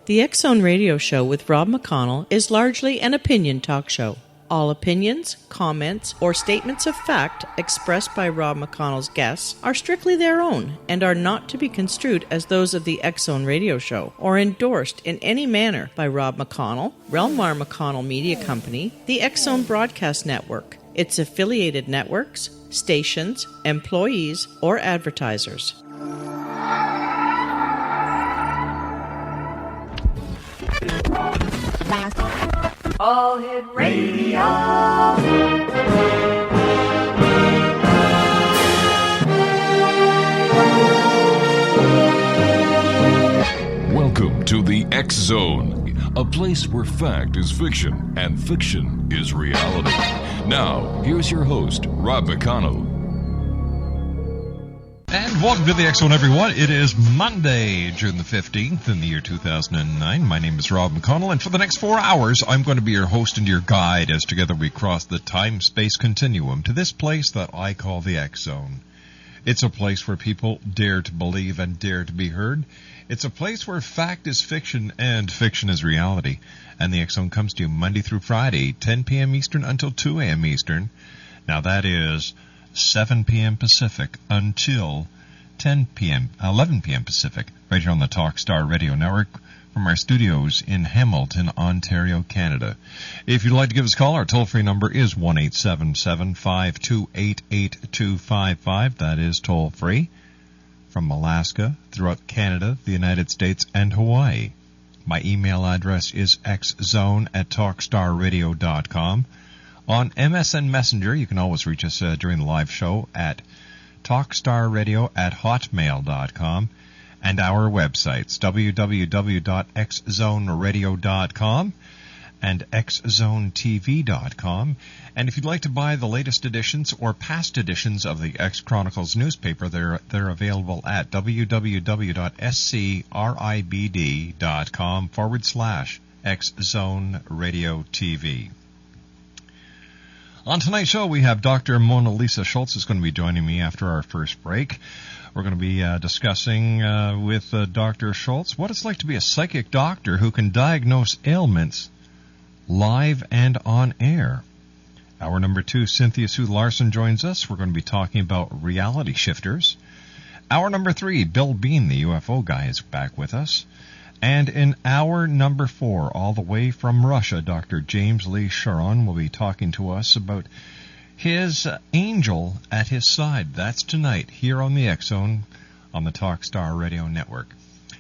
The X-Zone Radio Show with Rob McConnell is largely an opinion talk show. All opinions, comments, or statements of fact expressed by Rob McConnell's guests are strictly their own and are not to be construed as those of the X-Zone Radio Show or endorsed in any manner by Rob McConnell, Relmar McConnell Media Company, the X-Zone Broadcast Network, its affiliated networks, stations, employees, or advertisers. All Hit Radio. Welcome to the X-Zone, a place where fact is fiction and fiction is reality. Now, here's your host, Rob McConnell. And welcome to the X-Zone, everyone. It is Monday, June the 15th in the year 2009. My name is Rob McConnell, and for the next 4 hours, I'm going to be your host and your guide as together we cross the time-space continuum to this place that I call the X-Zone. It's a place where people dare to believe and dare to be heard. It's a place where fact is fiction and fiction is reality. And the X-Zone comes to you Monday through Friday, 10 p.m. Eastern until 2 a.m. Eastern. Now that is 7 p.m. Pacific until 11 p.m. Pacific, right here on the Talkstar Radio Network from our studios in Hamilton, Ontario, Canada. If you'd like to give us a call, our toll-free number is 1-877-528-8255. That is toll-free from Alaska, throughout Canada, the United States, and Hawaii. My email address is xzone@talkstarradio.com. On MSN Messenger, you can always reach us during the live show at talkstarradio@hotmail.com, and our websites, www.xzoneradio.com and xzonetv.com. And if you'd like to buy the latest editions or past editions of the X Chronicles newspaper, they're available at www.scribd.com/xzoneradiotv. On tonight's show, we have Dr. Mona Lisa Schulz is going to be joining me after our first break. We're going to be discussing with Dr. Schulz what it's like to be a psychic doctor who can diagnose ailments live and on air. Hour number 2, Cynthia Sue Larson joins us. We're going to be talking about reality shifters. Hour number 3, Bill Bean, the UFO guy, is back with us. And in hour number 4, all the way from Russia, Dr. James Lee Sharon will be talking to us about his angel at his side. That's tonight here on the X-Zone on the Talkstar Radio Network.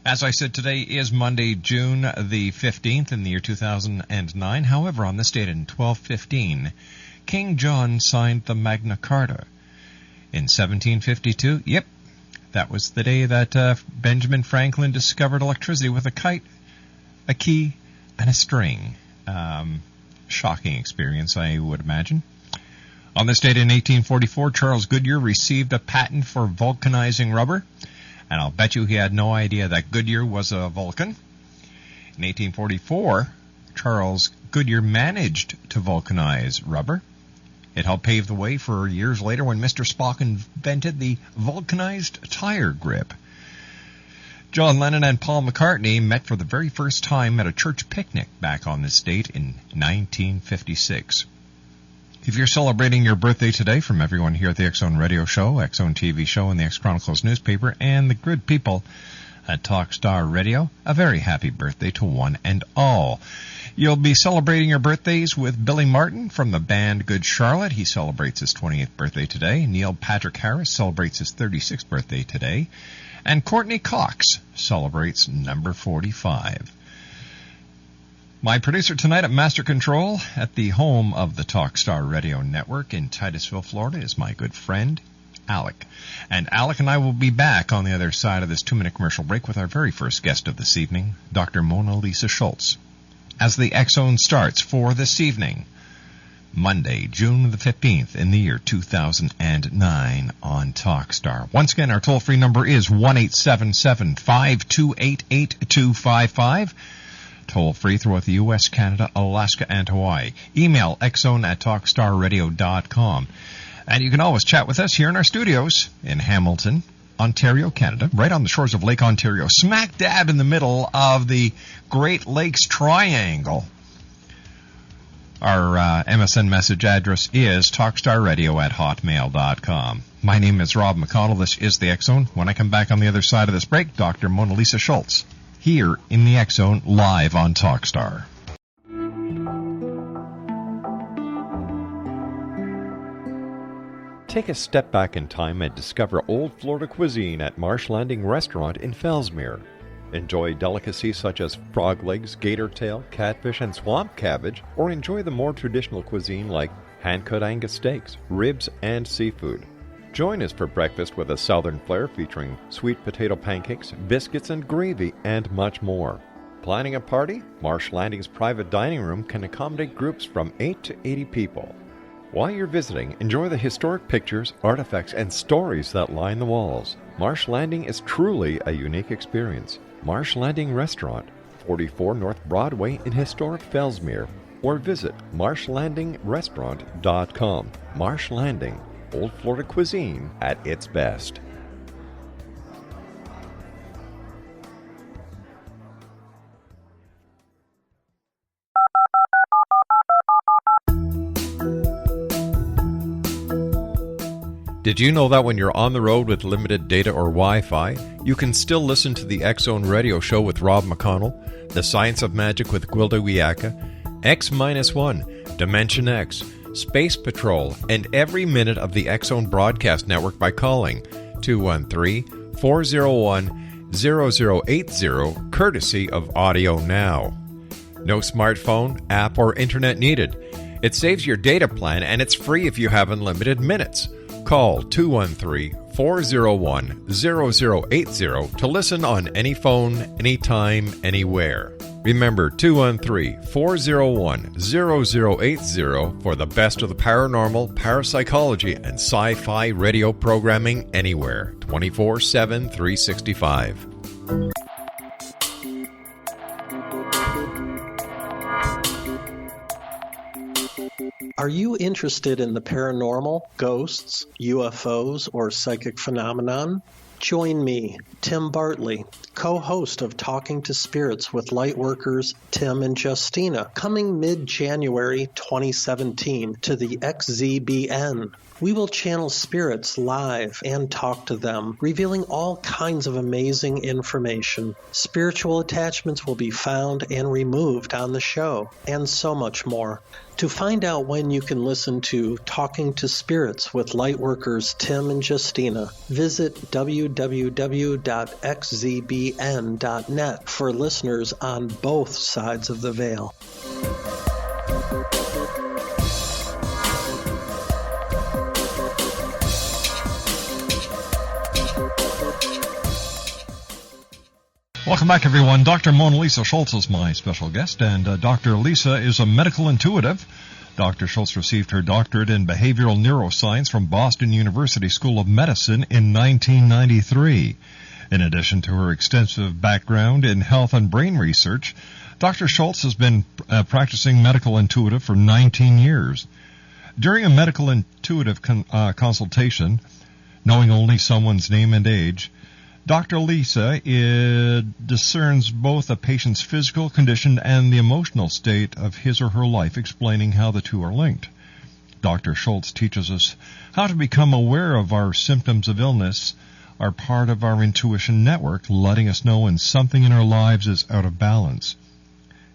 As I said, today is Monday, June the 15th in the year 2009. However, on this date in 1215, King John signed the Magna Carta. In 1752, that was the day that Benjamin Franklin discovered electricity with a kite, a key, and a string. Shocking experience, I would imagine. On this date in 1844, Charles Goodyear received a patent for vulcanizing rubber. And I'll bet you he had no idea that Goodyear was a Vulcan. In 1844, Charles Goodyear managed to vulcanize rubber. It helped pave the way for years later when Mr. Spock invented the vulcanized tire grip. John Lennon and Paul McCartney met for the very first time at a church picnic back on this date in 1956. If you're celebrating your birthday today, from everyone here at the X-Zone Radio Show, X-Zone TV Show, and the X Chronicles newspaper, and the good people at Talkstar Radio, a very happy birthday to one and all. You'll be celebrating your birthdays with Billy Martin from the band Good Charlotte. He celebrates his 28th birthday today. Neil Patrick Harris celebrates his 36th birthday today. And Courtney Cox celebrates number 45. My producer tonight at Master Control at the home of the Talkstar Radio Network in Titusville, Florida is my good friend, Alec. And Alec and I will be back on the other side of this 2-minute commercial break with our very first guest of this evening, Dr. Mona Lisa Schulz. As the X-Zone starts for this evening, Monday, June the 15th in the year 2009 on Talkstar. Once again, our toll-free number is 1-877-528-8255. Toll-free throughout the U.S., Canada, Alaska, and Hawaii. Email xzone@talkstarradio.com. And you can always chat with us here in our studios in Hamilton, Ontario, Canada, right on the shores of Lake Ontario, smack dab in the middle of the Great Lakes Triangle. Our MSN message address is talkstarradio@hotmail.com. My name is Rob McConnell. This is the X Zone. When I come back on the other side of this break, Dr. Mona Lisa Schulz, here in the X Zone, live on Talkstar. Take a step back in time and discover old Florida cuisine at Marsh Landing Restaurant in Fellsmere. Enjoy delicacies such as frog legs, gator tail, catfish, and swamp cabbage, or enjoy the more traditional cuisine like hand-cut Angus steaks, ribs, and seafood. Join us for breakfast with a southern flair featuring sweet potato pancakes, biscuits and gravy, and much more. Planning a party? Marsh Landing's private dining room can accommodate groups from 8 to 80 people. While you're visiting, enjoy the historic pictures, artifacts, and stories that line the walls. Marsh Landing is truly a unique experience. Marsh Landing Restaurant, 44 North Broadway in historic Fellsmere, or visit marshlandingrestaurant.com. Marsh Landing, old Florida cuisine at its best. Did you know that when you're on the road with limited data or Wi-Fi, you can still listen to the X Zone radio show with Rob McConnell, The Science of Magic with Gwilda Wiyaka, X-1, Dimension X, Space Patrol, and every minute of the X Zone broadcast network by calling 213-401-0080, courtesy of Audio Now. No smartphone, app, or internet needed. It saves your data plan and it's free if you have unlimited minutes. Call 213-401-0080 to listen on any phone, anytime, anywhere. Remember 213-401-0080 for the best of the paranormal, parapsychology, and sci-fi radio programming anywhere, 24/7, 365. Are you interested in the paranormal, ghosts, UFOs, or psychic phenomenon? Join me, Tim Bartley, co-host of Talking to Spirits with Lightworkers Tim and Justina, coming mid-January 2017 to the XZBN. We will channel spirits live and talk to them, revealing all kinds of amazing information. Spiritual attachments will be found and removed on the show, and so much more. To find out when you can listen to Talking to Spirits with Lightworkers Tim and Justina, visit www.xzbn.net for listeners on both sides of the veil. Welcome back, everyone. Dr. Mona Lisa Schulz is my special guest, and Dr. Lisa is a medical intuitive. Dr. Schulz received her doctorate in behavioral neuroscience from Boston University School of Medicine in 1993. In addition to her extensive background in health and brain research, Dr. Schulz has been practicing medical intuitive for 19 years. During a medical intuitive consultation, knowing only someone's name and age, Dr. Lisa discerns both a patient's physical condition and the emotional state of his or her life, explaining how the two are linked. Dr. Schulz teaches us how to become aware of our symptoms of illness are part of our intuition network, letting us know when something in our lives is out of balance.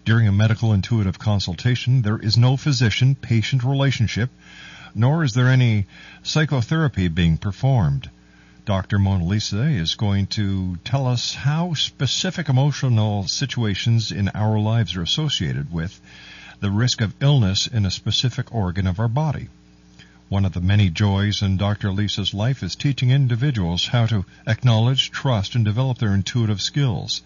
During a medical intuitive consultation, there is no physician-patient relationship, nor is there any psychotherapy being performed. Dr. Mona Lisa is going to tell us how specific emotional situations in our lives are associated with the risk of illness in a specific organ of our body. One of the many joys in Dr. Lisa's life is teaching individuals how to acknowledge, trust, and develop their intuitive skills.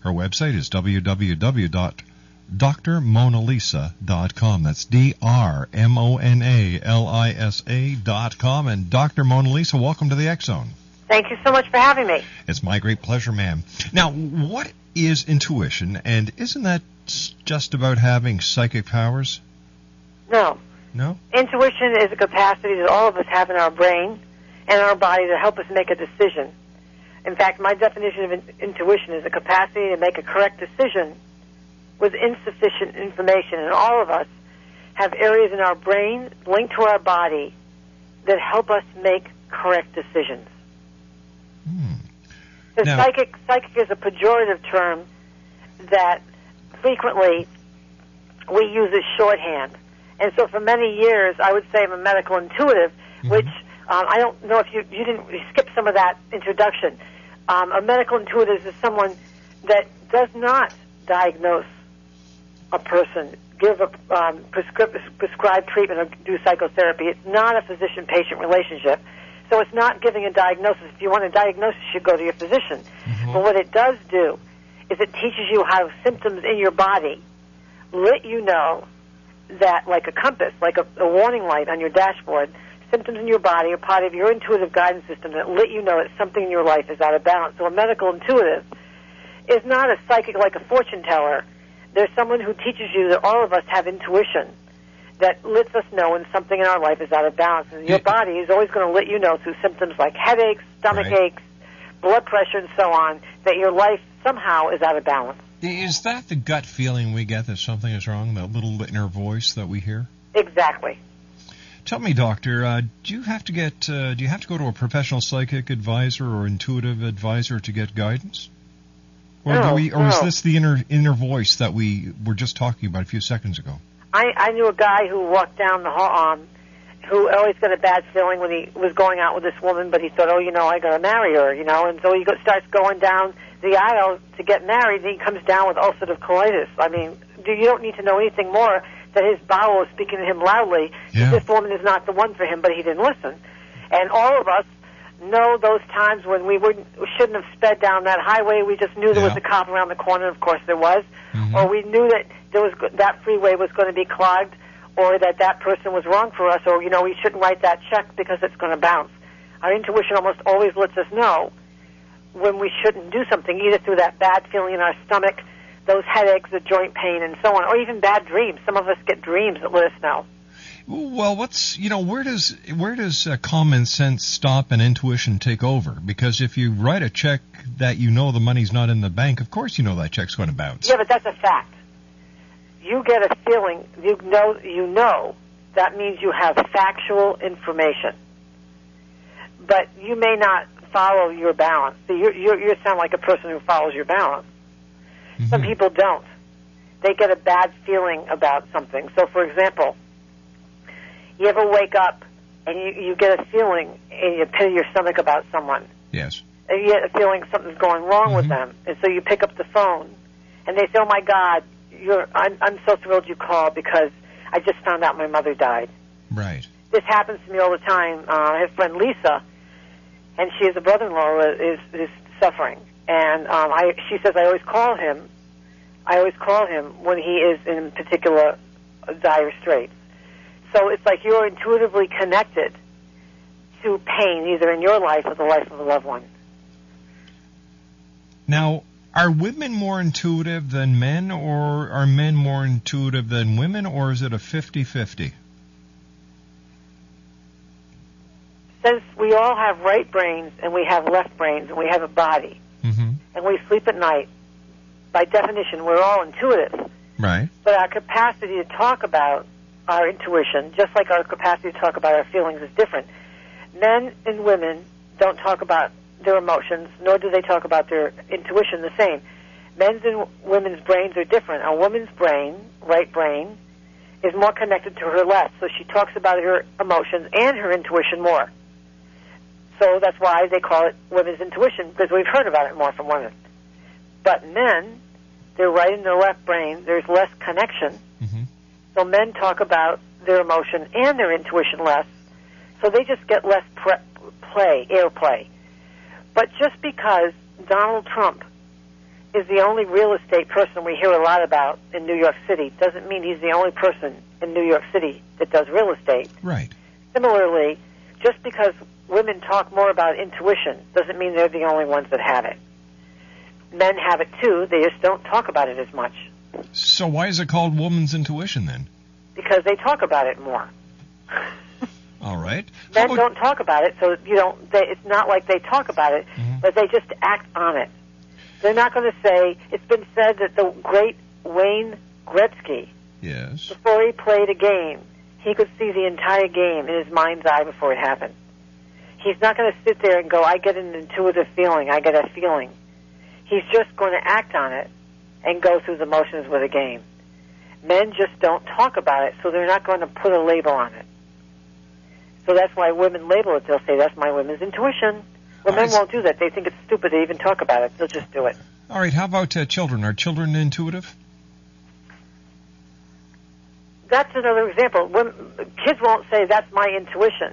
Her website is www.drmonalisa.com. That's DRMONALISA.com. And Dr. Mona Lisa, welcome to the X Zone. Thank you so much for having me. It's my great pleasure, ma'am. Now, what is intuition, and isn't that just about having psychic powers? No. No? Intuition is a capacity that all of us have in our brain and our body to help us make a decision. In fact, my definition of intuition is the capacity to make a correct decision with insufficient information. And all of us have areas in our brain linked to our body that help us make correct decisions. The psychic is a pejorative term that frequently we use as shorthand. And so for many years, I would say I'm a medical intuitive, which I don't know if you skipped some of that introduction. A medical intuitive is someone that does not diagnose a person, give a prescribed treatment, or do psychotherapy. It's not a physician-patient relationship. So it's not giving a diagnosis. If you want a diagnosis, you should go to your physician. But what it does do is it teaches you how symptoms in your body let you know that, like a compass, like a warning light on your dashboard, symptoms in your body are part of your intuitive guidance system that let you know that something in your life is out of balance. So a medical intuitive is not a psychic like a fortune teller. There's someone who teaches you that all of us have intuition that lets us know when something in our life is out of balance. And your body is always going to let you know through symptoms like headaches, stomach aches, blood pressure, and so on, that your life somehow is out of balance. Is that the gut feeling we get that something is wrong, that little inner voice that we hear? Exactly. Tell me, doctor, do you have to go to a professional psychic advisor or intuitive advisor to get guidance? Or No. Is this the inner voice that we were just talking about a few seconds ago? I knew a guy who walked down the hall, who always got a bad feeling when he was going out with this woman, but he thought, I got to marry her, and so he starts going down the aisle to get married, and he comes down with ulcerative colitis. I mean, you don't need to know anything more that his bowel is speaking to him loudly. Yeah. This woman is not the one for him, but he didn't listen. And all of us know those times when we shouldn't have sped down that highway. We just knew there was a cop around the corner. Of course there was. Or we knew that that freeway was going to be clogged, or that person was wrong for us, or, we shouldn't write that check because it's going to bounce. Our intuition almost always lets us know when we shouldn't do something, either through that bad feeling in our stomach, those headaches, the joint pain, and so on, or even bad dreams. Some of us get dreams that let us know. Well, where does common sense stop and intuition take over? Because if you write a check that the money's not in the bank, of course that check's going to bounce. Yeah, but that's a fact. You get a feeling, you know, that means you have factual information. But you may not follow your balance. So you sound like a person who follows your balance. Some people don't. They get a bad feeling about something. So, for example, you ever wake up and you get a feeling in the pit of your stomach about someone. Yes. And you get a feeling something's going wrong with them. And so you pick up the phone and they say, "Oh my God, I'm so thrilled you called because I just found out my mother died." Right. This happens to me all the time. I have a friend, Lisa, and she has a brother-in-law who is suffering. And she says, I always call him when he is in particular dire straits. So it's like you're intuitively connected to pain, either in your life or the life of a loved one. Now, are women more intuitive than men, or are men more intuitive than women, or is it a 50-50? Since we all have right brains and we have left brains and we have a body, and we sleep at night, by definition, we're all intuitive. Right. But our capacity to talk about our intuition, just like our capacity to talk about our feelings, is different. Men and women don't talk about their emotions, nor do they talk about their intuition the same. Men's and women's brains are different. A woman's brain, right brain, is more connected to her left, so she talks about her emotions and her intuition more. So that's why they call it women's intuition, because we've heard about it more from women. But men, they're right in their left brain. There's less connection. So men talk about their emotion and their intuition less, so they just get less airplay. But just because Donald Trump is the only real estate person we hear a lot about in New York City doesn't mean he's the only person in New York City that does real estate. Right. Similarly, just because women talk more about intuition doesn't mean they're the only ones that have it. Men have it too, they just don't talk about it as much. So why is it called woman's intuition then? Because they talk about it more. All right. Men don't talk about it, so it's not like they talk about it, but but they just act on it. They're not going to say, it's been said that the great Wayne Gretzky, Yes. before he played a game, he could see the entire game in his mind's eye before it happened. He's not going to sit there and go, I get an intuitive feeling, I get a feeling. He's just going to act on it and go through the motions with a game. Men just don't talk about it, so they're not going to put a label on it. So that's why women label it. They'll say, that's my women's intuition. Well, men won't do that. They think it's stupid to even talk about it. They'll just do it. All right, how about children? Are children intuitive? That's another example. Kids won't say, that's my intuition.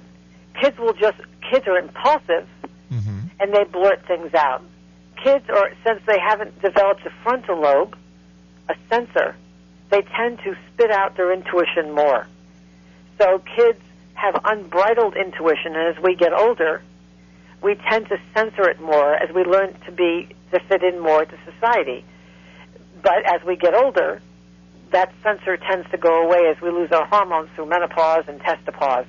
Kids are impulsive, and they blurt things out. Kids, since they haven't developed a frontal lobe, a sensor, they tend to spit out their intuition more. So kids have unbridled intuition, and as we get older, we tend to censor it more as we learn to fit in more to society. But as we get older, that censor tends to go away as we lose our hormones through menopause and testosterone.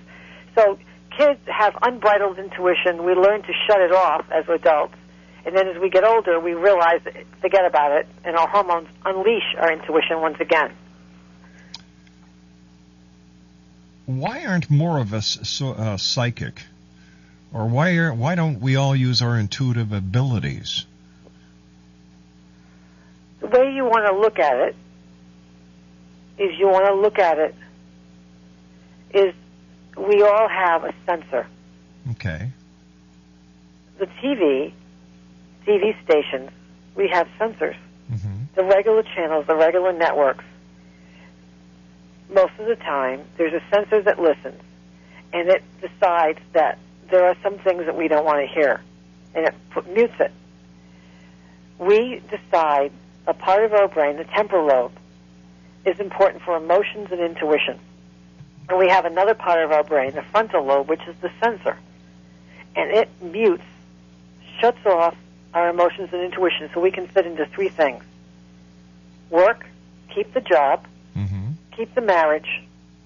So kids have unbridled intuition. We learn to shut it off as adults. And then as we get older, we realize, forget about it, and our hormones unleash our intuition once again. Why aren't more of us psychic? Or why don't we all use our intuitive abilities? The way you want to look at it is we all have a sensor. Okay. The TV stations, we have sensors. The regular channels, the regular networks, most of the time, there's a sensor that listens, and it decides that there are some things that we don't want to hear, and it mutes it. We decide a part of our brain, the temporal lobe, is important for emotions and intuition. And we have another part of our brain, the frontal lobe, which is the sensor. And it mutes, shuts off our emotions and intuition so we can fit into three things. Work, keep the job, keep the marriage,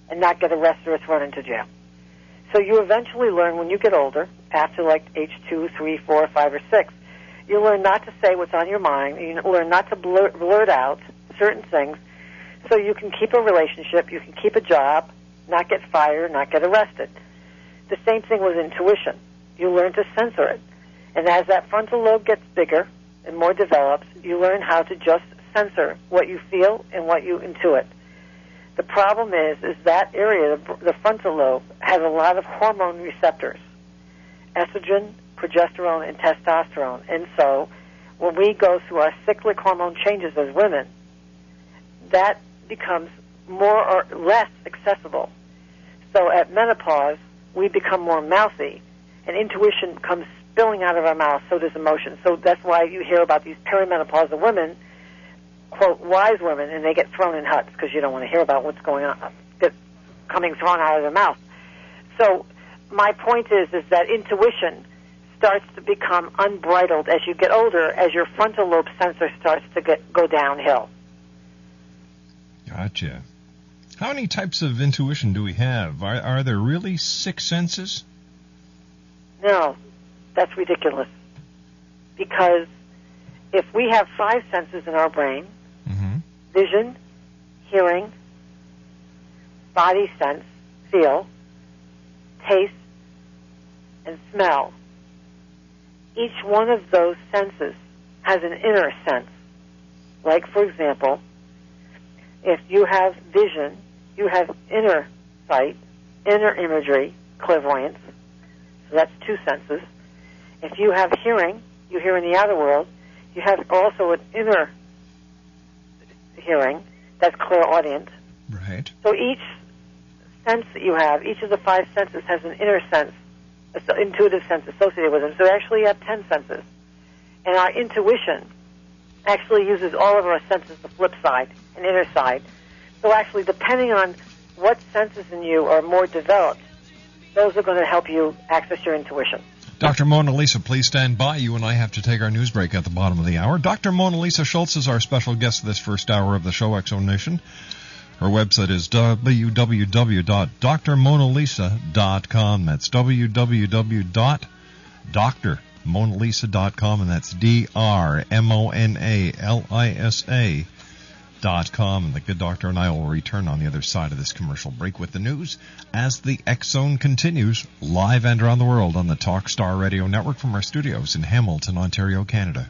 and not get arrested or thrown into jail. So you eventually learn when you get older, after like age 2, 3, 4, 5, or 6, you learn not to say what's on your mind. You learn not to blurt out certain things so you can keep a relationship, you can keep a job, not get fired, not get arrested. The same thing with intuition. You learn to censor it. And as that frontal lobe gets bigger and more developed, you learn how to just censor what you feel and what you intuit. The problem is that area, the frontal lobe, has a lot of hormone receptors, estrogen, progesterone, and testosterone. And so when we go through our cyclic hormone changes as women, that becomes more or less accessible. So at menopause, we become more mouthy, and intuition comes spilling out of our mouth, so does emotion. So that's why you hear about these perimenopausal women, quote, wise women, and they get thrown in huts because you don't want to hear about what's going on, coming thrown out of their mouth. So my point is that intuition starts to become unbridled as you get older, as your frontal lobe sensor starts to go downhill. Gotcha. How many types of intuition do we have? Are there really 6 senses? No, that's ridiculous. Because if we have 5 senses in our brain, vision, hearing, body sense, feel, taste, and smell, each one of those senses has an inner sense. Like, for example, if you have vision, you have inner sight, inner imagery, clairvoyance. So that's 2 senses. If you have hearing, you hear in the outer world, you have also an inner hearing, that's clairaudience. Right. So each sense that you have, each of the 5 senses has an inner sense, an intuitive sense associated with them. So actually you have 10 senses. And our intuition actually uses all of our senses, the flip side, an inner side. So actually, depending on what senses in you are more developed, those are going to help you access your intuition. Dr. Mona Lisa, please stand by. You and I have to take our news break at the bottom of the hour. Dr. Mona Lisa Schulz is our special guest this first hour of the show, X-Zone Nation. Her website is www.drmonalisa.com. That's www.drmonalisa.com. drmonalisa.com, and that's drmonalisa.com. And the good doctor and I will return on the other side of this commercial break with the news as the X Zone continues live and around the world on the Talkstar Radio Network from our studios in Hamilton, Ontario, Canada.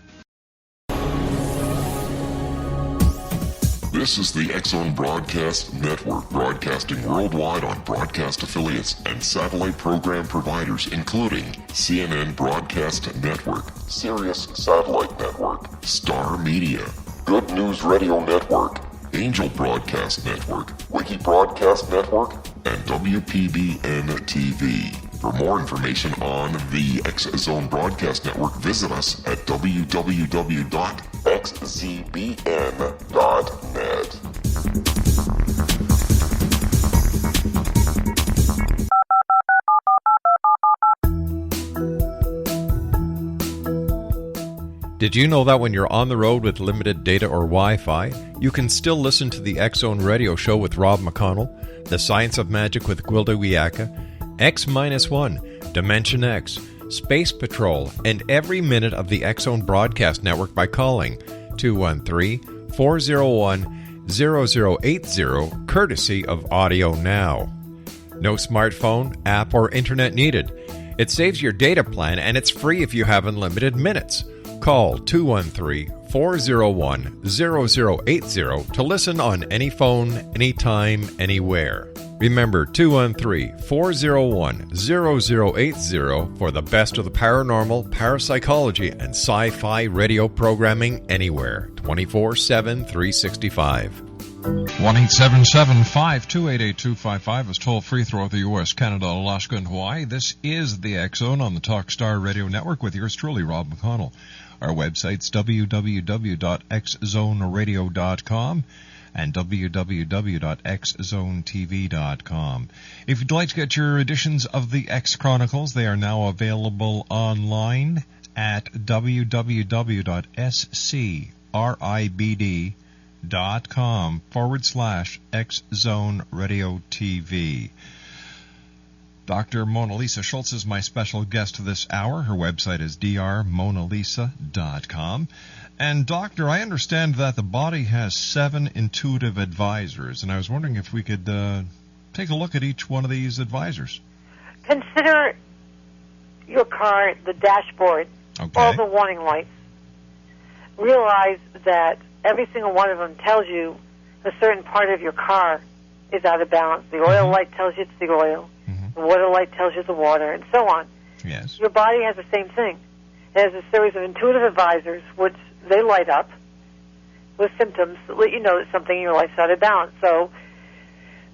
This is the X Zone Broadcast Network, broadcasting worldwide on broadcast affiliates and satellite program providers, including CNN Broadcast Network, Sirius Satellite Network, Star Media, Good News Radio Network, Angel Broadcast Network, Wiki Broadcast Network, and WPBN TV. For more information on the X Zone Broadcast Network, visit us at www.xzbn.net. Did you know that when you're on the road with limited data or Wi-Fi, you can still listen to the X Zone Radio Show with Rob McConnell, The Science of Magic with Gwilda Wiyaka, X-1, Dimension X, Space Patrol, and every minute of the X Zone Broadcast Network by calling 213-401-0080, courtesy of Audio Now. No smartphone, app, or internet needed. It saves your data plan, and it's free if you have unlimited minutes. Call 213-401-0080 to listen on any phone, anytime, anywhere. Remember, 213-401-0080 for the best of the paranormal, parapsychology, and sci-fi radio programming anywhere, 24/7, 365. 1-877-528-8255 is toll-free throughout the U.S., Canada, Alaska, and Hawaii. This is the X Zone on the Talkstar Radio Network with yours truly, Rob McConnell. Our website's www.xzoneradio.com and www.xzonetv.com. If you'd like to get your editions of the X Chronicles, they are now available online at www.scribd.com/X-Zone Radio TV. Dr. Mona Lisa Schulz is my special guest this hour. Her website is drmonalisa.com. And Doctor, I understand that the body has 7 intuitive advisors, and I was wondering if we could take a look at each one of these advisors. Consider your car, the dashboard, all the warning lights. Realize that every single one of them tells you a certain part of your car is out of balance. The oil light tells you it's the oil. The water light tells you the water, and so on. Yes. Your body has the same thing. It has a series of intuitive advisors, which they light up with symptoms that let you know that something in your life's out of balance. So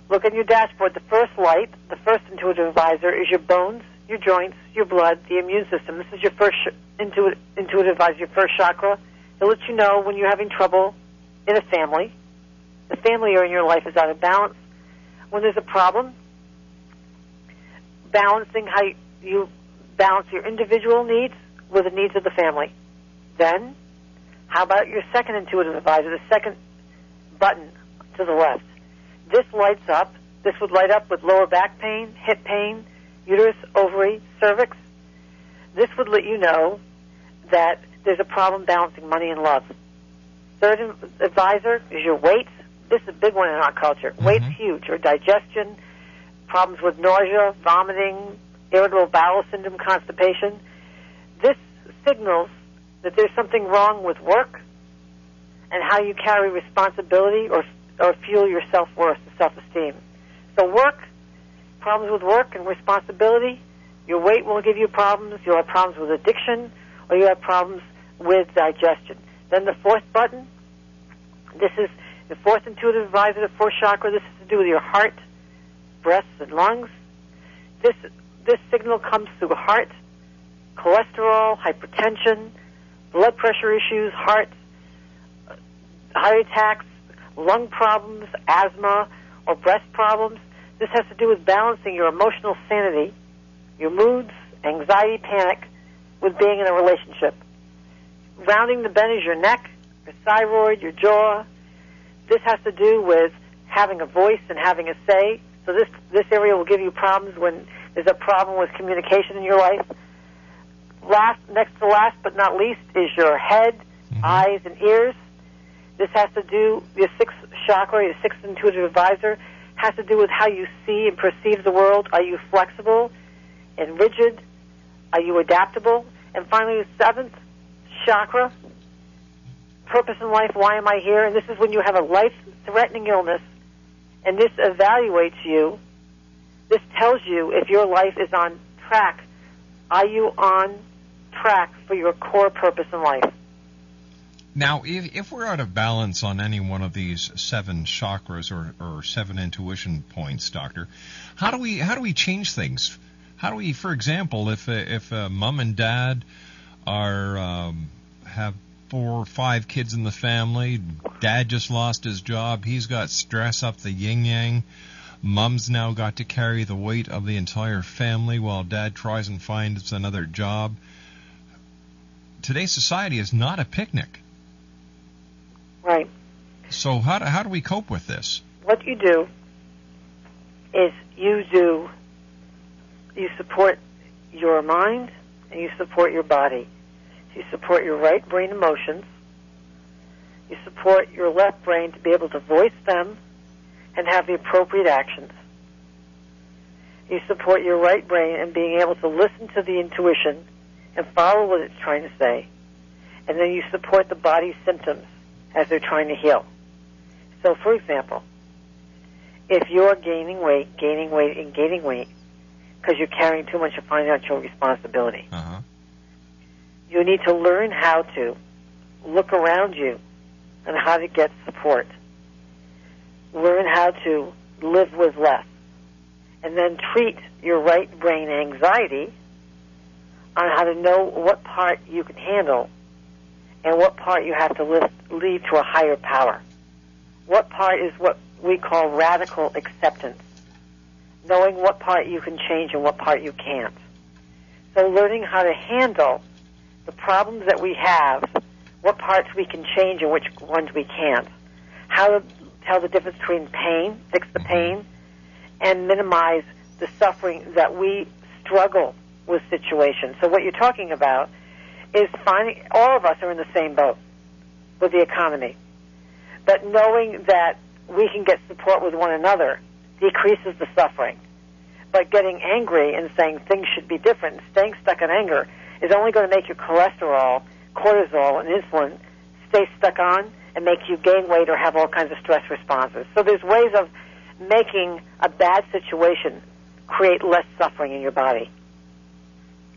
look at your dashboard. The first light, the first intuitive advisor, is your bones, your joints, your blood, the immune system. This is your first intuitive advisor, your first chakra. It lets you know when you're having trouble in a family. The family area in your life is out of balance. When there's a problem, balancing how you balance your individual needs with the needs of the family. Then, how about your second intuitive advisor, the second button to the left? This lights up. This would light up with lower back pain, hip pain, uterus, ovary, cervix. This would let you know that there's a problem balancing money and love. Third advisor is your weight. This is a big one in our culture. Weight's huge. Or digestion, problems with nausea, vomiting, irritable bowel syndrome, constipation. This signals that there's something wrong with work and how you carry responsibility or fuel your self-worth and self-esteem. So work, problems with work and responsibility, your weight will give you problems. You'll have problems with addiction, or you have problems with digestion. Then the fourth button, this is the fourth intuitive advisor, the fourth chakra. This has to do with your heart, breasts, and lungs. This signal comes through the heart, cholesterol, hypertension, blood pressure issues, heart attacks, lung problems, asthma, or breast problems. This has to do with balancing your emotional sanity, your moods, anxiety, panic, with being in a relationship. Rounding the bend is your neck, your thyroid, your jaw. This has to do with having a voice and having a say. So this area will give you problems when there's a problem with communication in your life. next to last but not least is your head, eyes, and ears. This has to do, your sixth chakra, your sixth intuitive advisor, has to do with how you see and perceive the world. Are you flexible and rigid? Are you adaptable? And finally, the seventh chakra, purpose in life, why am I here? And this is when you have a life-threatening illness, and this evaluates you. This tells you if your life is on track. Are you on track for your core purpose in life? Now, if we're out of balance on any one of these 7 chakras or 7 intuition points, Doctor, how do we change things? How do we, for example, if mom and dad have 4 or 5 kids in the family, dad just lost his job, he's got stress up the yin-yang, mom's now got to carry the weight of the entire family while dad tries and finds another job. Today's society is not a picnic. Right. So how do we cope with this? What you do is you support your mind and you support your body. You support your right brain emotions. You support your left brain to be able to voice them and have the appropriate actions. You support your right brain in being able to listen to the intuition and follow what it's trying to say. And then you support the body's symptoms as they're trying to heal. So, for example, if you're gaining weight, because you're carrying too much financial responsibility, you need to learn how to look around you and how to get support. Learn how to live with less. And then treat your right brain anxiety on how to know what part you can handle and what part you have to leave to a higher power. What part is what we call radical acceptance, knowing what part you can change and what part you can't. So learning how to handle the problems that we have, what parts we can change and which ones we can't, how to tell the difference between pain, fix the pain, and minimize the suffering that we struggle with situations. So what you're talking about is finding, all of us are in the same boat with the economy, but knowing that we can get support with one another decreases the suffering. But getting angry and saying things should be different, staying stuck in anger, is only going to make your cholesterol, cortisol, and insulin stay stuck on and make you gain weight or have all kinds of stress responses. So there's ways of making a bad situation create less suffering in your body.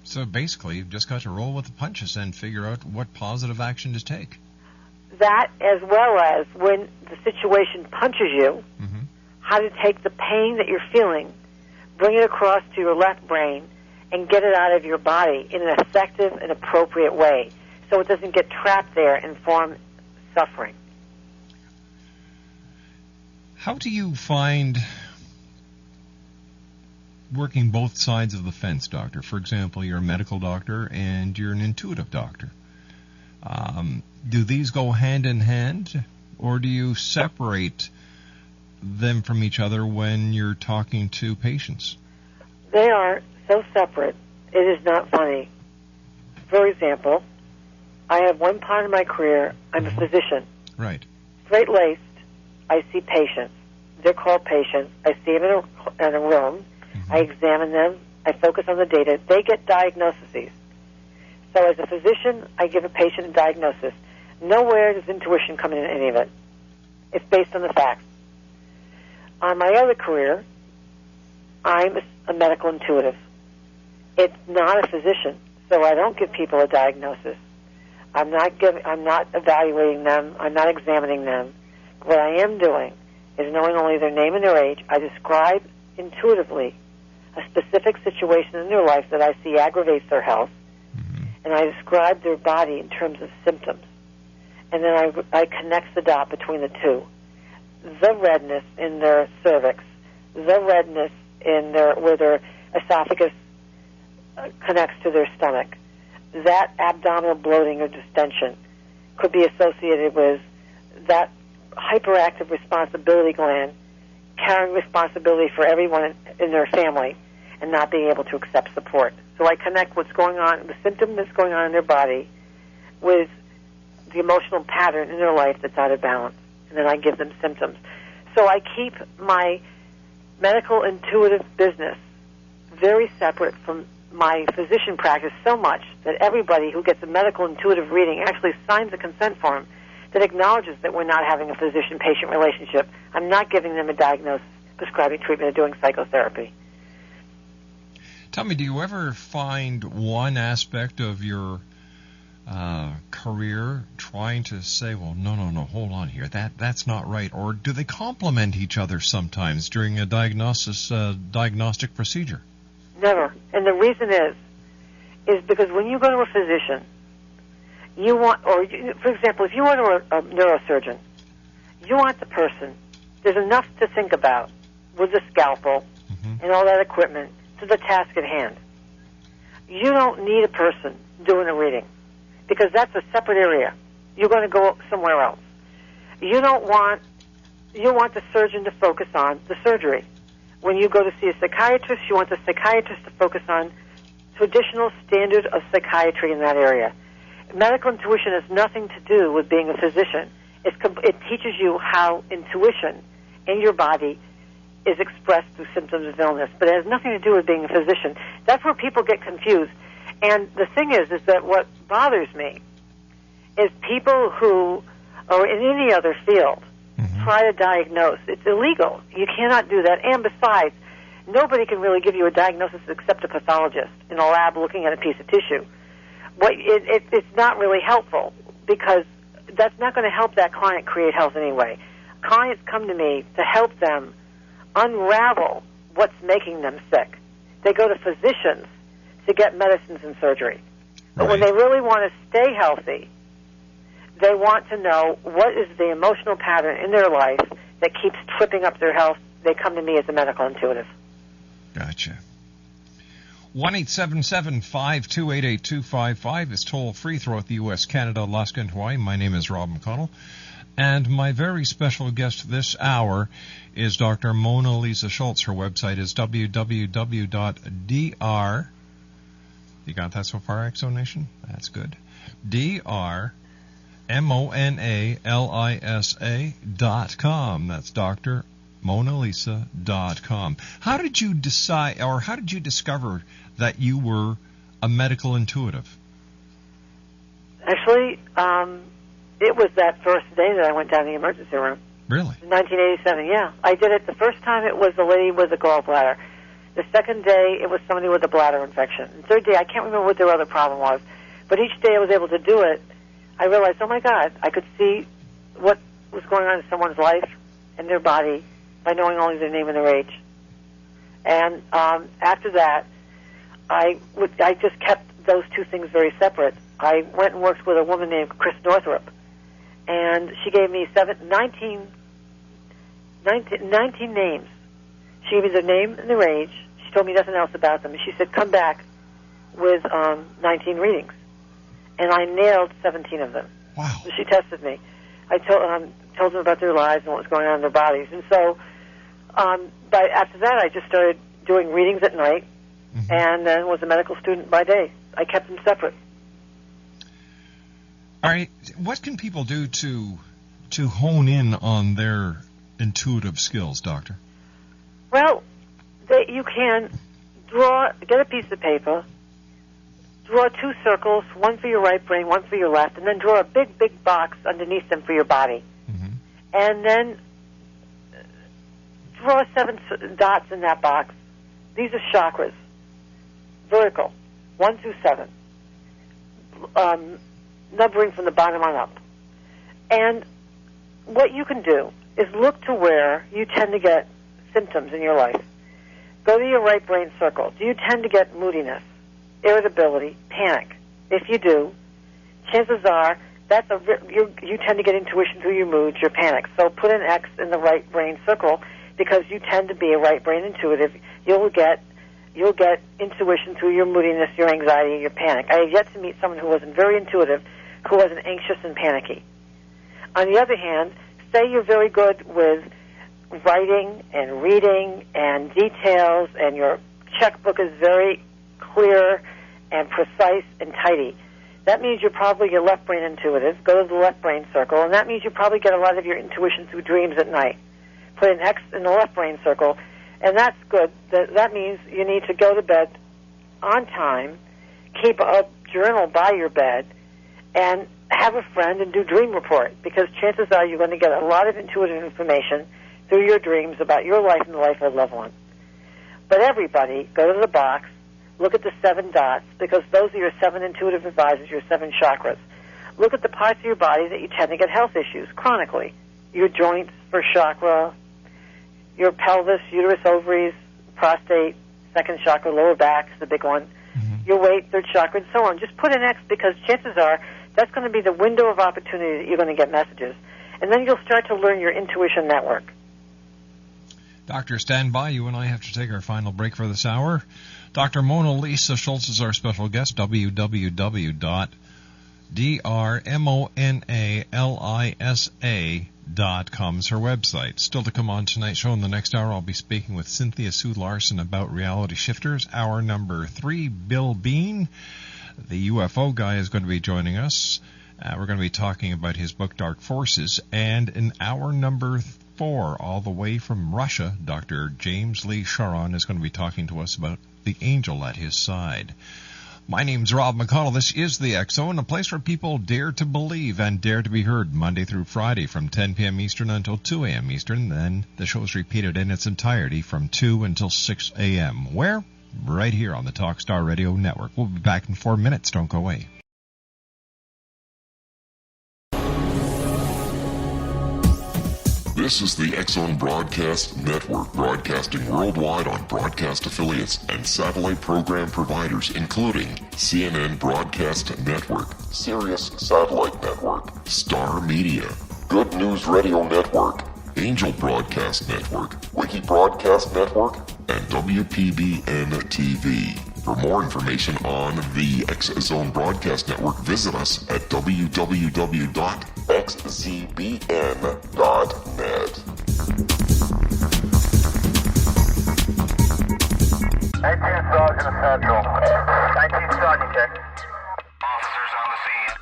So basically, you've just got to roll with the punches and figure out what positive action to take. That, as well as when the situation punches you, how to take the pain that you're feeling, bring it across to your left brain, and get it out of your body in an effective and appropriate way so it doesn't get trapped there and form suffering. How do you find working both sides of the fence, Doctor? For example, you're a medical doctor and you're an intuitive doctor. Do these go hand in hand, or do you separate them from each other when you're talking to patients? They are so separate, it is not funny. For example, I have one part of my career, I'm a physician. Right. Straight-laced, I see patients. They're called patients. I see them in a room. I examine them. I focus on the data. They get diagnoses. So as a physician, I give a patient a diagnosis. Nowhere does intuition come in any of it. It's based on the facts. On my other career, I'm a medical intuitive. It's not a physician, so I don't give people a diagnosis. I'm not evaluating them. I'm not examining them. What I am doing is knowing only their name and their age. I describe intuitively a specific situation in their life that I see aggravates their health, and I describe their body in terms of symptoms. And then I connect the dot between the two. The redness in their cervix, the redness in where their esophagus connects to their stomach, that abdominal bloating or distension could be associated with that hyperactive responsibility gland carrying responsibility for everyone in their family and not being able to accept support. So I connect what's going on, the symptom that's going on in their body, with the emotional pattern in their life that's out of balance. And then I give them symptoms. So I keep my medical intuitive business very separate from my physician practice so much that everybody who gets a medical intuitive reading actually signs a consent form that acknowledges that we're not having a physician-patient relationship. I'm not giving them a diagnosis, prescribing treatment, or doing psychotherapy. Tell me, do you ever find one aspect of your career trying to say, well, no, hold on here, that's not right? Or do they complement each other sometimes during a diagnostic procedure? Never. And the reason is because when you go to a physician, you want, or for example, if you go to a neurosurgeon, you want the person, there's enough to think about with the scalpel and all that equipment to the task at hand. You don't need a person doing a reading because that's a separate area. You're going to go somewhere else. You want the surgeon to focus on the surgery. When you go to see a psychiatrist, you want the psychiatrist to focus on traditional standard of psychiatry in that area. Medical intuition has nothing to do with being a physician. It teaches you how intuition in your body is expressed through symptoms of illness, but it has nothing to do with being a physician. That's where people get confused. And the thing is that what bothers me is people who are in any other field try to diagnose. It's illegal. You cannot do that. And besides, nobody can really give you a diagnosis except a pathologist in a lab looking at a piece of tissue. It's not really helpful because that's not going to help that client create health anyway. Clients come to me to help them unravel what's making them sick. They go to physicians to get medicines and surgery. But when they really want to stay healthy, they want to know what is the emotional pattern in their life that keeps tripping up their health. They come to me as a medical intuitive. Gotcha. 1-877-528-8255 is toll-free throughout the U.S., Canada, Alaska, and Hawaii. My name is Rob McConnell. And my very special guest this hour is Dr. Mona Lisa Schulz. Her website is www.dr. You got that so far, Exo Nation? That's good. drmonalisa.com. That's drmonalisa.com. How did you decide, or how did you discover that you were a medical intuitive? Actually, it was that first day that I went down to the emergency room. Really? In 1987, yeah. I did it. The first time it was a lady with a gallbladder. The second day it was somebody with a bladder infection. The third day, I can't remember what their other problem was. But each day I was able to do it, I realized, oh my God, I could see what was going on in someone's life and their body by knowing only their name and their age. And after that, I just kept those two things very separate. I went and worked with a woman named Chris Northrup, and she gave me 19 names. She gave me their name and their age. She told me nothing else about them. And she said, come back with 19 readings. And I nailed 17 of them. Wow. So she tested me. I told them about their lives and what was going on in their bodies. And so after that, I just started doing readings at night and then was a medical student by day. I kept them separate. All right. What can people do to hone in on their intuitive skills, Doctor? Well, you can get a piece of paper, draw two circles, one for your right brain, one for your left, and then draw a big, big box underneath them for your body. And then draw 7 dots in that box. These are chakras, vertical, 1 through 7, numbering from the bottom on up. And what you can do is look to where you tend to get symptoms in your life. Go to your right brain circle. Do you tend to get moodiness, irritability, panic? If you do, chances are you tend to get intuition through your moods, your panic. So put an X in the right brain circle because you tend to be a right brain intuitive. You'll get intuition through your moodiness, your anxiety, your panic. I have yet to meet someone who wasn't very intuitive, who wasn't anxious and panicky. On the other hand, say you're very good with writing and reading and details, and your checkbook is very clear and precise and tidy. That means you're probably a left brain intuitive. Go to the left brain circle, and that means you probably get a lot of your intuition through dreams at night. Put an X in the left brain circle, and that's good. That means you need to go to bed on time, keep a journal by your bed, and have a friend and do dream report, because chances are you're going to get a lot of intuitive information through your dreams about your life and the life of a loved one. But everybody, go to the box, look at the 7 dots, because those are your 7 intuitive advisors, your 7 chakras. Look at the parts of your body that you tend to get health issues chronically. Your joints, first chakra, your pelvis, uterus, ovaries, prostate, second chakra, lower back is the big one, your weight, third chakra, and so on. Just put an X, because chances are that's going to be the window of opportunity that you're going to get messages. And then you'll start to learn your intuition network. Doctor, stand by. You and I have to take our final break for this hour. Dr. Mona Lisa Schulz is our special guest. www.drmonalisa.com is her website. Still to come on tonight's show. In the next hour, I'll be speaking with Cynthia Sue Larson about reality shifters. Hour number 3, Bill Bean, the UFO guy, is going to be joining us. We're going to be talking about his book, Dark Forces. And in hour number 4, all the way from Russia, Dr. James Lee Sharon is going to be talking to us about the angel at his side. My name's Rob McConnell. This is the X-Zone, a place where people dare to believe and dare to be heard, Monday through Friday from 10 p.m. Eastern until 2 a.m. Eastern. Then the show is repeated in its entirety from 2 until 6 a.m. Where? Right here on the Talkstar Radio Network. We'll be back in 4 minutes. Don't go away. This is the X-Zone Broadcast Network, broadcasting worldwide on broadcast affiliates and satellite program providers, including CNN Broadcast Network, Sirius Satellite Network, Star Media, Good News Radio Network, Angel Broadcast Network, Wiki Broadcast Network, and WPBN TV. For more information on the X-Zone Broadcast Network, visit us at www.xzbn.net. 19 Sergeant Central. 19 Sergeant, check. Officers on the scene.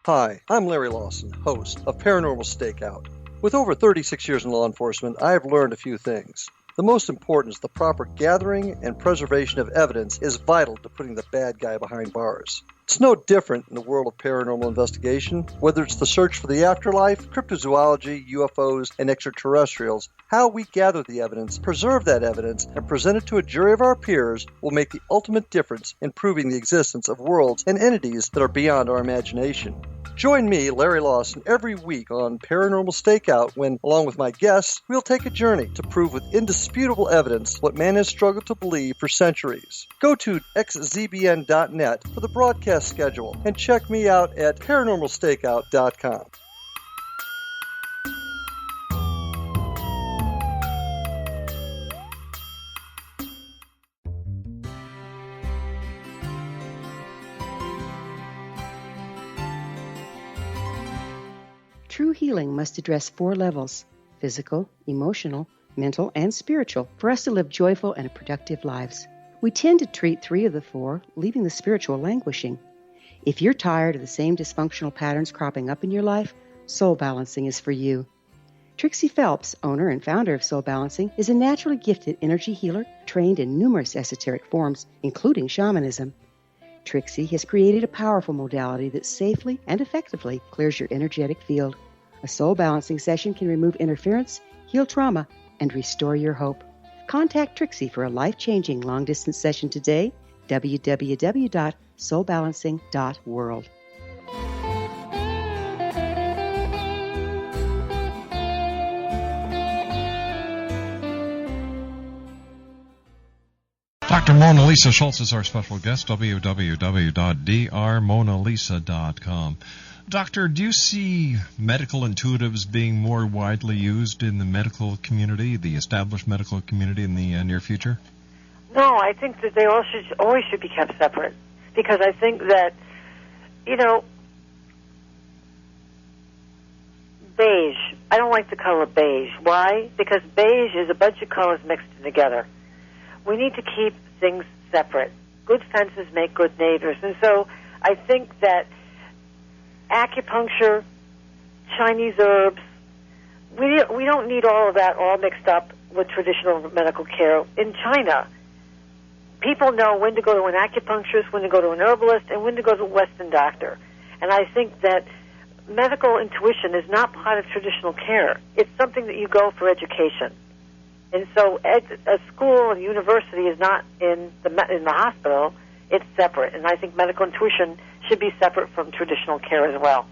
Hi, I'm Larry Lawson, host of Paranormal Stakeout. With over 36 years in law enforcement, I have learned a few things. The most important is the proper gathering and preservation of evidence is vital to putting the bad guy behind bars. It's no different in the world of paranormal investigation. Whether it's the search for the afterlife, cryptozoology, UFOs, and extraterrestrials, how we gather the evidence, preserve that evidence, and present it to a jury of our peers will make the ultimate difference in proving the existence of worlds and entities that are beyond our imagination. Join me, Larry Lawson, every week on Paranormal Stakeout when, along with my guests, we'll take a journey to prove with indisputable evidence what man has struggled to believe for centuries. Go to xzbn.net for the broadcast schedule and check me out at paranormalstakeout.com. True healing must address 4 levels: physical, emotional, mental, and spiritual, for us to live joyful and productive lives. We tend to treat 3 of the 4, leaving the spiritual languishing. If you're tired of the same dysfunctional patterns cropping up in your life, Soul Balancing is for you. Trixie Phelps, owner and founder of Soul Balancing, is a naturally gifted energy healer trained in numerous esoteric forms, including shamanism. Trixie has created a powerful modality that safely and effectively clears your energetic field. A soul balancing session can remove interference, heal trauma, and restore your hope. Contact Trixie for a life-changing long-distance session today. www.soulbalancing.world. Dr. Mona Lisa Schulz is our special guest, www.drmonalisa.com. Doctor, do you see medical intuitives being more widely used in the medical community, the established medical community, in the near future? No, I think that they all always should be kept separate, because I think that, beige, I don't like the color beige. Why? Because beige is a bunch of colors mixed together. We need to keep things separate. good fences make good neighbors. And so I think that acupuncture, Chinese herbs, we don't need all of that all mixed up with traditional medical care. In China, people know when to go to an acupuncturist, when to go to an herbalist, and when to go to a Western doctor. And I think that medical intuition is not part of traditional care. It's something that you go for education. And so a school and university is not in the hospital. It's separate. And I think medical intuition should be separate from traditional care as well.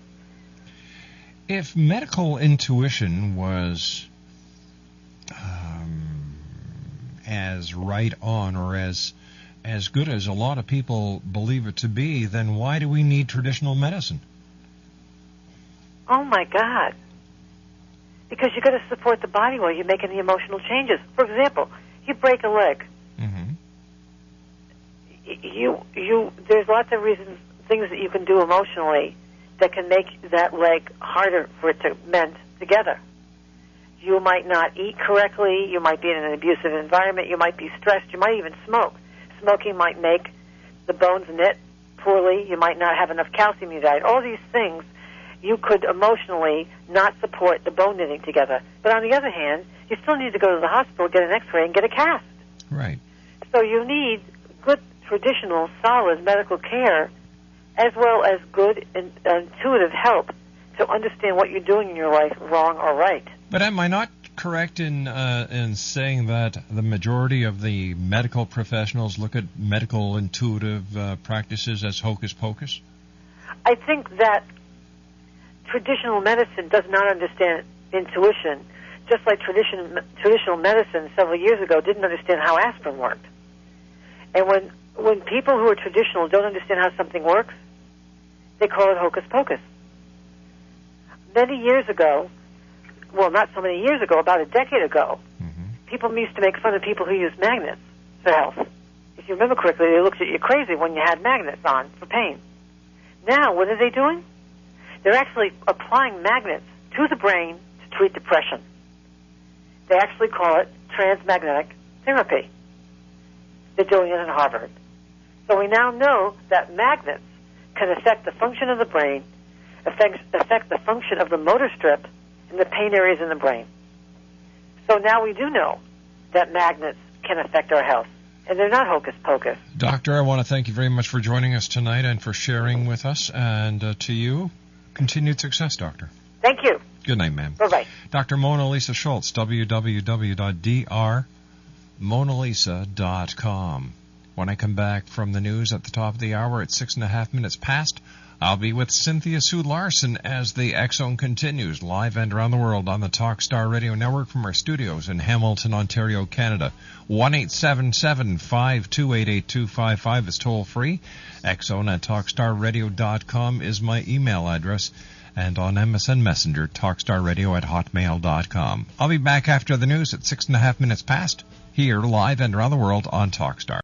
If medical intuition was as right on or as good as a lot of people believe it to be, then why do we need traditional medicine? Oh, my God. Because you've got to support the body while you're making the emotional changes. For example, you break a leg. Mm-hmm. There's lots of things that you can do emotionally that can make that leg harder for it to mend together. You might not eat correctly. You might be in an abusive environment. You might be stressed. You might even smoke. Smoking might make the bones knit poorly. You might not have enough calcium in your diet. All these things you could emotionally not support the bone knitting together. But on the other hand, you still need to go to the hospital, get an x-ray, and get a cast. Right. So you need good, traditional, solid medical care as well as good intuitive help to understand what you're doing in your life, wrong or right. But am I not correct in saying that the majority of the medical professionals look at medical intuitive practices as hocus pocus? I think that traditional medicine does not understand intuition, just like traditional medicine several years ago didn't understand how aspirin worked. And when people who are traditional don't understand how something works, they call it hocus pocus. Many years ago, well, not so many years ago, about a decade ago, people used to make fun of people who used magnets for health. If you remember correctly, they looked at you crazy when you had magnets on for pain. Now, what are they doing? They're actually applying magnets to the brain to treat depression. They actually call it transmagnetic therapy. They're doing it in Harvard. So we now know that magnets can affect the function of the brain, affect the function of the motor strip and the pain areas in the brain. So now we do know that magnets can affect our health, and they're not hocus pocus. Doctor, I want to thank you very much for joining us tonight and for sharing with us, and to you, continued success, Doctor. Thank you. Good night, ma'am. Bye-bye. Dr. Mona Lisa Schulz, www.drmonalisa.com. When I come back from the news at the top of the hour at 6.5 minutes past, I'll be with Cynthia Sue Larson as the X-Zone continues, live and around the world on the Talkstar Radio Network from our studios in Hamilton, Ontario, Canada. 1-877-528-8255 is toll-free. X-Zone at TalkstarRadio.com is my email address. And on MSN Messenger, TalkstarRadio@hotmail.com. I'll be back after the news at 6.5 minutes past, here live and around the world on Talkstar.